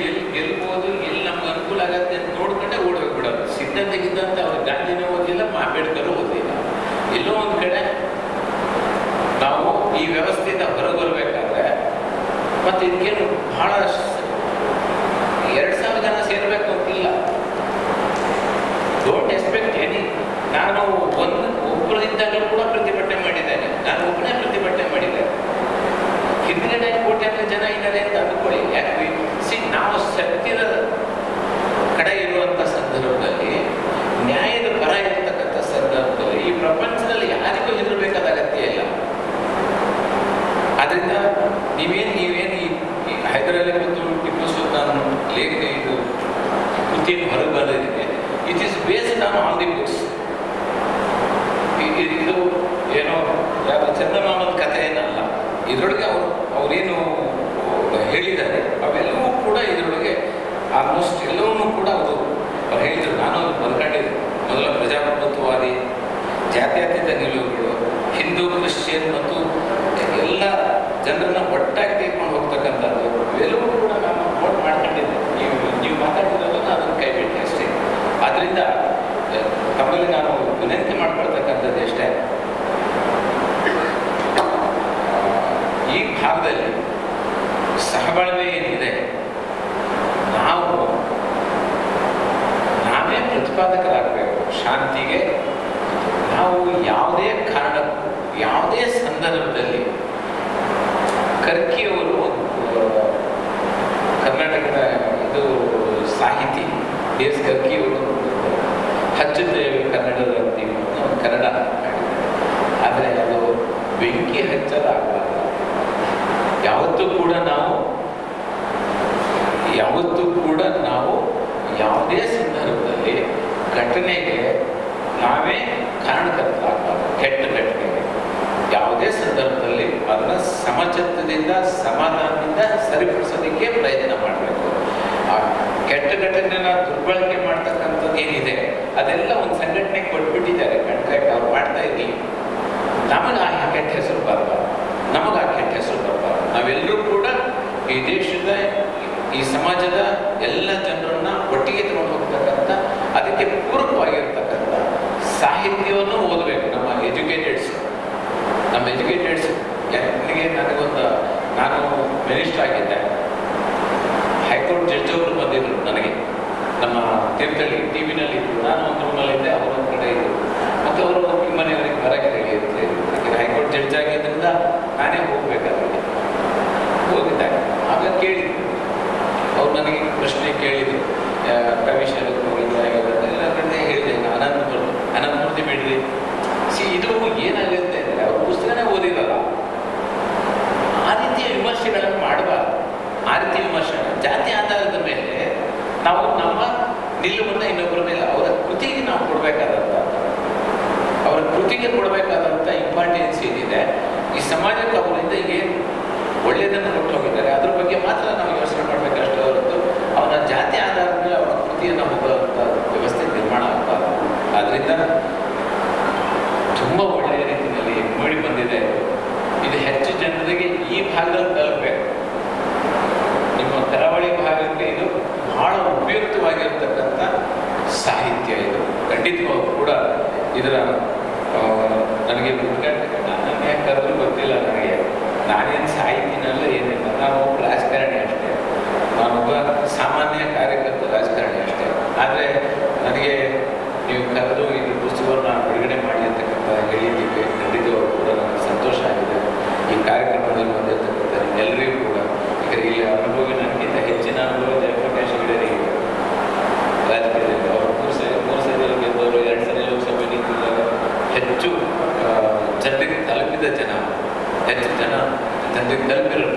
ಎಲ್ಲಿ ಗೆಲ್ಬೋದು, ಎಲ್ಲಿ ನಮ್ಗೆ ಅನುಕೂಲ ಆಗತ್ತೆ ಅಂತ ನೋಡ್ಕೊಂಡೆ ಓಡೋಗಿ ಬಿಡೋದು. ಸಿದ್ಧತೆಗಿದ್ದಂತ ಅವ್ರು ಗಾಂಧಿನೂ ಓದಲಿಲ್ಲ, ಅಂಬೇಡ್ಕರ್ ಓದಲಿಲ್ಲ. ಎಲ್ಲೋ ಒಂದು ಕಡೆ ನಾವು ಈ ವ್ಯವಸ್ಥೆಯಿಂದ ಹೊರಬರಬೇಕಾದ್ರೆ ಮತ್ತೆ ಇದಕ್ಕೇನು ಬಹಳ 2,000 ಜನ ಸೇರಬೇಕು ಅಂತಿಲ್ಲ. Don't expect any. ನಾನು ಒಬ್ಬರಿದ್ದಾಗಲೂ ಕೂಡ ಪ್ರತಿಭಟನೆ ಮಾಡಿದ್ದೇನೆ. ನಾನು ಒಬ್ಬನೇ ಪ್ರತಿಭಟನೆ ಮಾಡಿದ್ದೇನೆ. ಹಿಂದ್ಗಡೆ ಕೋಟ್ಯಾಂತರ ಜನ ಇದ್ದಾರೆ ಅಂತ ಅಂದ್ಕೊಳ್ಳಿ. ಯಾಕೆ ನಾವು ಸತ್ಯದ ಕಡೆ ಇರುವಂಥ ಸಂದರ್ಭದಲ್ಲಿ, ನ್ಯಾಯದ ಪರ ಇರತಕ್ಕಂಥ ಸಂದರ್ಭದಲ್ಲಿ ಈ ಪ್ರಪಂಚದಲ್ಲಿ ಯಾರಿಗೂ ಹೆದರಬೇಕಾದ ಅಗತ್ಯ ಇಲ್ಲ. ಆದ್ರಿಂದ ನೀವೇನು ಈ ಹೈದರಾಲಿ ಮತ್ತು ಟಿಪ್ಪು ಸುಲ್ತಾನ್ ಲೇಖ ಇದು ಕೃತಿಯನ್ನು ಹೊರಗೆ ಬರೆದಿದೆ. It is based on the books. ಇದು ಏನೋ ಯಾವ ಚಂದಮಾಮನ ಕಥೆ ಏನಲ್ಲ. ಇದರೊಳಗೆ ಅವರೇನು ಹೇಳಿದ್ದಾರೆ ಅವೆಲ್ಲವೂ ಕೂಡ ಇದರೊಳಗೆ ಆಲ್ಮೋಸ್ಟ್ ಎಲ್ಲವನ್ನೂ ಕೂಡ ಅವರು ಹೇಳಿದರು. ನಾನು ಬರ್ಕೊಂಡಿದ್ದೆ. ಮೊದಲ ಪ್ರಜಾಪ್ರಭುತ್ವವಾದಿ, ಜಾತ್ಯತೀತ ನಿಲುವುಗಳು, ಹಿಂದೂ, ಕ್ರಿಶ್ಚಿಯನ್ ಮತ್ತು ಎಲ್ಲ ಜನರನ್ನ ಒಟ್ಟಾಗಿ ತೆಗೆದುಕೊಂಡು ಹೋಗ್ತಕ್ಕಂಥದ್ದು ಇವೆಲ್ಲವೂ ಕೂಡ ನಾನು ನೋಟ್ ಮಾಡ್ಕೊಂಡಿದ್ದೆ. ನೀವು ಮಾತಾಡಿದ್ರಲ್ಲ, ಅದನ್ನು ಕೈ ಬಿಟ್ಟೆ ಅಷ್ಟೇ. ಆದ್ದರಿಂದ ತಮ್ಮಲ್ಲಿ ನಾನು ವಿನಂತಿ ಮಾಡ್ಕೊಳ್ತಕ್ಕಂಥದ್ದು ಎಷ್ಟೇ, ಈ ಭಾಗದಲ್ಲಿ ಸಹಬಾಳ್ವೆ ಏನಿದೆ, ನಾವೇ ಪ್ರತಿಪಾದಕರಾಗಬೇಕು ಶಾಂತಿಗೆ. ನಾವು ಯಾವುದೇ ಕಾರಣಕ್ಕೂ ಯಾವುದೇ ಸಂದರ್ಭದಲ್ಲಿ ಕರ್ಕಿಯವರು ಕರ್ನಾಟಕದ ಇದು ಸಾಹಿತಿ ಎಸ್ ಕರ್ಕಿಯವರು ಹಚ್ಚುತ್ತೇವೆ ಕನ್ನಡದ ಕನ್ನಡ, ಆದರೆ ಅದು ಬೆಂಕಿ ಹಚ್ಚಲಾಗಬಾರದು. ಯಾವತ್ತೂ ಕೂಡ ನಾವು ಯಾವುದೇ ಸಂದರ್ಭದಲ್ಲಿ ಘಟನೆಗೆ ನಾವೇ ಕಾರಣಕರ್ತರಾಗಬಾರದು. ಕೆಟ್ಟ ಘಟನೆಗೆ ಯಾವುದೇ ಸಂದರ್ಭದಲ್ಲಿ ಅದನ್ನು ಸಮಚಿತ್ತದಿಂದ ಸಮಾಧಾನದಿಂದ ಸರಿಪಡಿಸೋದಕ್ಕೆ ಪ್ರಯತ್ನ ಮಾಡಬೇಕು. ಆ ಕೆಟ್ಟ ಘಟನೆನ ದುರ್ಬಳಕೆ ಮಾಡ್ತಕ್ಕಂಥದ್ದು ಏನಿದೆ ಅದೆಲ್ಲ ಒಂದು ಸಂಘಟನೆಗೆ ಕೊಟ್ಬಿಟ್ಟಿದ್ದಾರೆ. ಕಾಂಟ್ರಾಕ್ಟ್ ಅವ್ರು ಮಾಡ್ತಾ ಇದ್ದೀವಿ. ನಮಗೆ ಆ ಕೆಟ್ಟ ಹೆಸರು ಬರಬಾರ್ದು, ನಮಗೆ ಆ ಕೆಟ್ಟ ಹೆಸರು ಬರಬಾರ್ದು. ನಾವೆಲ್ಲರೂ ಕೂಡ ಈ ದೇಶದ, ಈ ಸಮಾಜದ ಎಲ್ಲ ಜನರನ್ನ ಒಟ್ಟಿಗೆ ತಗೊಂಡು ಹೋಗ್ತಕ್ಕಂಥ, ಅದಕ್ಕೆ ಪೂರಕವಾಗಿರ್ತಕ್ಕಂಥ ಸಾಹಿತ್ಯವನ್ನು ಓದಬೇಕು. ನಮ್ಮ ಎಜುಕೇಟೆಡ್ಸ್ ನಾನು ಮಿನಿಸ್ಟರ್ ಆಗಿದ್ದೆ. ಹೈಕೋರ್ಟ್ ಜಡ್ಜ್ ಅವರು ಬಂದಿದ್ರು ನನಗೆ, ನಮ್ಮ ತೀರ್ಥಹಳ್ಳಿ ಟಿವಿನಲ್ಲಿ ಇದ್ರು. ನಾನು ಒಂದು ರೂಮಲ್ಲಿದ್ದೆ, ಅವರು ಒಂದು ಕಡೆ ಇದ್ದರು. ಮತ್ತು ಅವರು ಮನೆಯವರಿಗೆ ಬರಕ್ಕೆ ಹೇಳಿ ಇರುತ್ತೆ. ಯಾಕೆಂದರೆ ಹೈಕೋರ್ಟ್ ಜಡ್ಜ್ ಆಗಿದ್ದರಿಂದ ನಾನೇ ಹೋಗ್ಬೇಕಾದ್ರೆ ಹೋಗಿದ್ದಾಗ ಆಗ ಕೇಳಿದ್ರು. ಅವ್ರು ನನಗೆ ಪ್ರಶ್ನೆ ಕೇಳಿದರು, ಕವಿಶಾಲೆಗೆ ಹೋಗಿದ್ದ ಎಲ್ಲ ಕಡೆ ಹೇಳಿದೆ. ಅನಂತಮೂರ್ತಿ ಬಿಡ್ರಿ. ಇದು ಏನಾಗುತ್ತೆ ಅಂದರೆ ಅವ್ರ ಪುಸ್ತಕನೇ ಓದಿರಲ್ಲ. ಆ ರೀತಿಯ ವಿಮರ್ಶೆಗಳನ್ನು ಮಾಡಬಾರ್ದು. ಆ ರೀತಿಯ ವಿಮರ್ಶೆ ಜಾತಿ ಆಧಾರದ ಮೇಲೆ ನಾವು ನಮ್ಮ ನಿಲುವನ್ನು ಇನ್ನೊಬ್ಬರ ಮೇಲೆ ಅವರ ಕೃತಿಗೆ ನಾವು ಕೊಡಬೇಕಾದಂಥ ಇಂಪಾರ್ಟೆನ್ಸ್ ಏನಿದೆ, ಈ ಸಮಾಜಕ್ಕೆ ಅವರಿಂದ ಏನು ಒಳ್ಳೆಯದನ್ನು ಕೊಟ್ಟು ಹೋಗಿದ್ದಾರೆ ಅದ್ರ ಬಗ್ಗೆ ಮಾತ್ರ ನಾವು ಯೋಚನೆ ಮಾಡಬೇಕಷ್ಟೇ ಹೊರತು ಅವನ ಜಾತಿ ಆಧಾರದ ಮೇಲೆ ಅವನ ಕೃತಿಯನ್ನು ಹೋಗುವಂಥ ವ್ಯವಸ್ಥೆ ನಿರ್ಮಾಣ ಆಗಬಾರ್ದು. ಆದ್ದರಿಂದ ತುಂಬ ಒಳ್ಳೆಯ ರೀತಿಯಲ್ಲಿ ಮೂಡಿ ಬಂದಿದೆ. ಇದು ಹೆಚ್ಚು ಜನರಿಗೆ ಈ ಭಾಗದಲ್ಲಿ ತಲುಪಬೇಕು. ನಿಮ್ಮ ಕರಾವಳಿ ಭಾಗಕ್ಕೆ ಇದು ಬಹಳ ಉಪಯುಕ್ತವಾಗಿರ್ತಕ್ಕಂಥ ಸಾಹಿತ್ಯ. ಇದು ಖಂಡಿತವಾಗೂ ಕೂಡ ಇದರ ನನಗೆ ನನಗೆ ಕರೆದ್ರು ಗೊತ್ತಿಲ್ಲ. ನನಗೆ ನಾನೇನು ಸಾಹಿತಿನಲ್ಲ, ಏನಿಲ್ಲ. ನಾನು ರಾಜಕಾರಣಿ ಅಷ್ಟೇ. ನಾನೊಬ್ಬ ಸಾಮಾನ್ಯ ಕಾರ್ಯಕರ್ತ ರಾಜಕಾರಣಿ ಅಷ್ಟೇ. ಆದರೆ ನನಗೆ ನೀವು ಕರೆದು ಇದು ಪುಸ್ತಕವನ್ನು ಬಿಡುಗಡೆ ಮಾಡಿ ಅಂತಕ್ಕಂಥ ಹೇಳಿದ್ದಕ್ಕೆ ಖಂಡಿತವಾಗೂ ಕೂಡ ನನಗೆ ಸಂತೋಷ ಆಗಿದೆ. ಈ ಕಾರ್ಯಕ್ರಮದಲ್ಲಿ ಬಂದಿರತಕ್ಕಂಥ ಎಲ್ಲರಿಗೂ ಕೂಡ, ಯಾಕಂದರೆ ಇಲ್ಲಿ ಅನುಭವ ನನಗಿಂತ ಹೆಚ್ಚಿನ ಅನುಭವ ಜಯಪ್ರಕಾಶ್ ಗಿಡರಿಗೆ ರಾಜಕೀಯದಲ್ಲಿ ಅವರು 3 ಸರಿ ಗೆದ್ದವರು, 2 ಸರಿ ಲೋಕಸಭೆ ನಿಂತಿದ್ದಾಗ ಹೆಚ್ಚು ಜನರಿಗೆ ತಲುಪಿದ ಜನ, ಹೆಚ್ಚು ಜನ ಜನರಿಗೆ ತಲುಪಿರೋ